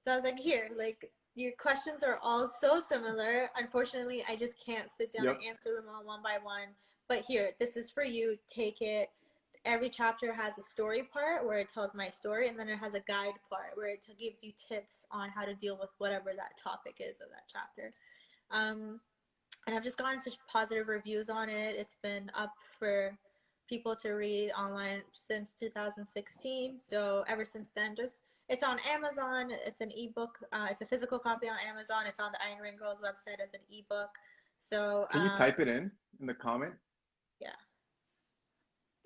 So I was like, here, like your questions are all so similar. Unfortunately, I just can't sit down and Yep. answer them all one by one. But here, this is for you. Take it. Every chapter has a story part where it tells my story, and then it has a guide part where it gives you tips on how to deal with whatever that topic is of that chapter. Um, and I've just gotten such positive reviews on it. It's been up for people to read online since 2016. So ever since then, just it's on Amazon. It's an ebook. It's a physical copy on Amazon. It's on the Iron Ring Girls website as an ebook. So Can you type it in the comment? yeah,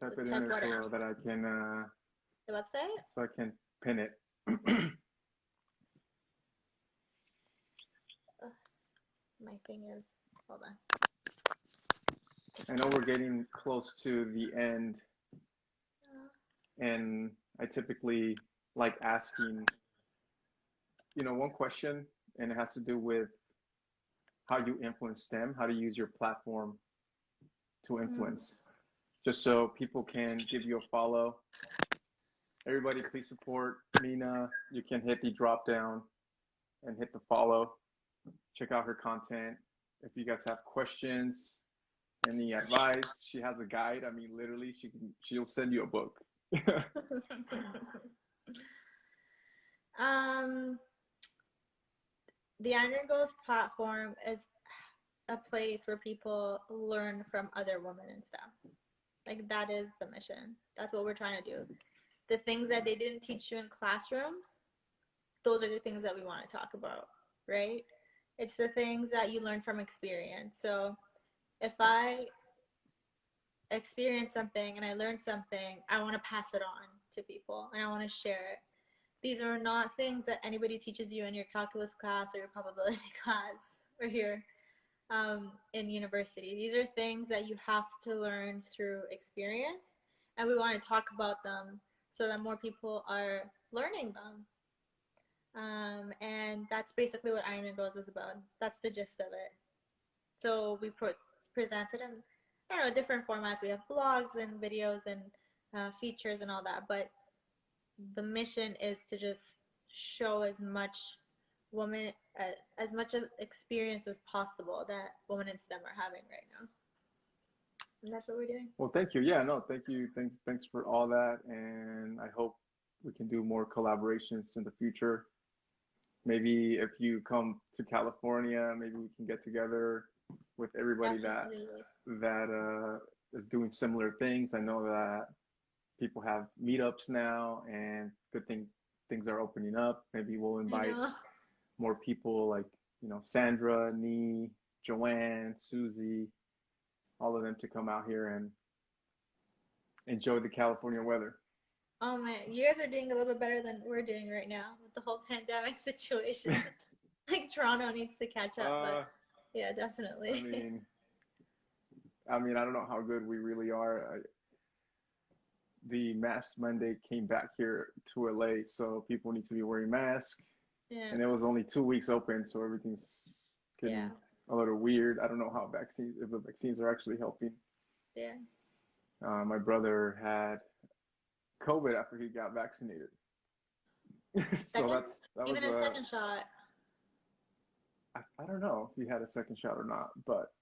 Type it in type there what in so that I can the website. pin it. Ugh, my thing is, hold on. I know we're getting close to the end, and I typically like asking, one question, and it has to do with how you influence STEM, how to use your platform to Mm. influence, just so people can give you a follow. Everybody, please support Mina. You can hit the drop down and hit the follow. Check out her content. If you guys have questions, any advice. She has a guide. I mean, literally, she'll send you a book. um, the Iron Girls platform is a place where people learn from other women and stuff. Like, that is the mission. That's what we're trying to do. The things that they didn't teach you in classrooms, those are the things that we want to talk about, right? It's the things that you learn from experience. So if I experience something and I learn something, I want to pass it on to people and I want to share it. These are not things that anybody teaches you in your calculus class or your probability class or your in university. These are things that you have to learn through experience, and we want to talk about them so that more people are learning them. And that's basically what Iron and Girls is about. That's the gist of it. So we present it in, I don't know, different formats. We have blogs and videos and features and all that, but the mission is to just show as much as much of experience as possible that women in STEM are having right now. And that's what we're doing. Well, thank you. Yeah, no, thank you. Thanks for all that. And I hope we can do more collaborations in the future. Maybe if you come to California, maybe we can get together with everybody that is doing similar things. I know that people have meetups now, and good things are opening up. Maybe we'll invite more people like, Sandra, Nee, Joanne, Susie, all of them to come out here and enjoy the California weather. Oh man, you guys are doing a little bit better than we're doing right now with the whole pandemic situation. Like Toronto needs to catch up, but yeah, definitely. I mean, I don't know how good we really are. The mask mandate came back here to LA, so people need to be wearing masks. Yeah. And it was only 2 weeks open, so everything's getting a little weird. I don't know how if the vaccines are actually helping. Yeah. My brother had COVID after he got vaccinated. So that was even a second shot. I don't know if he had a second shot or not, but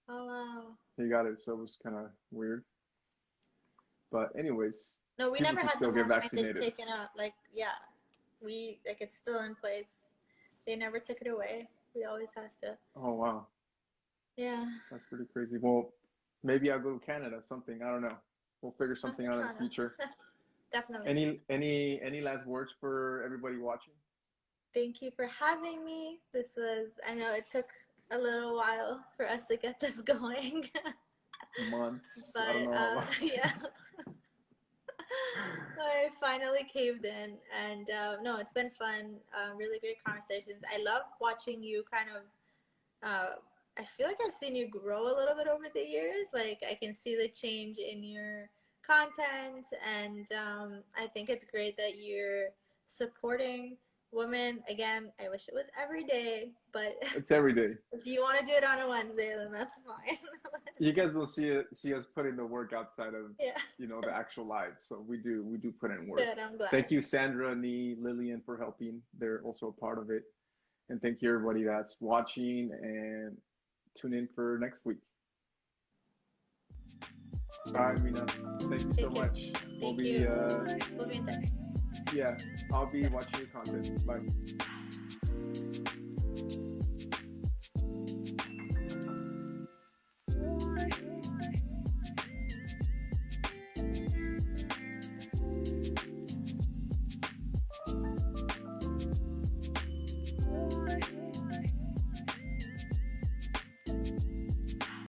oh wow, he got it, so it was kind of weird. But anyways, no, we never had the mask mandate taken out. Like, it's still in place. They never took it away. We always have to. Oh wow. Yeah. That's pretty crazy. Well, maybe I'll go to Canada. Something, I don't know. We'll figure something out in the future. Definitely. Any last words for everybody watching? Thank you for having me. I know it took a little while for us to get this going. Months. But I don't know. yeah. So I finally caved in, and no, it's been fun. Really great conversations. I love watching you kind of. I feel like I've seen you grow a little bit over the years. Like, I can see the change in your content, and I think it's great that you're supporting women. Again, I wish it was every day, but it's every day. If you want to do it on a Wednesday, then that's fine. You guys will see us put in the work outside of the actual live. So we do put in work. Good, I'm glad. Thank you, Sandra, Nee, Lillian, for helping. They're also a part of it. And thank you everybody that's watching, and tune in for next week. All right, Mina. Thank you so much. We'll be in touch. Yeah, I'll be watching your content. Bye.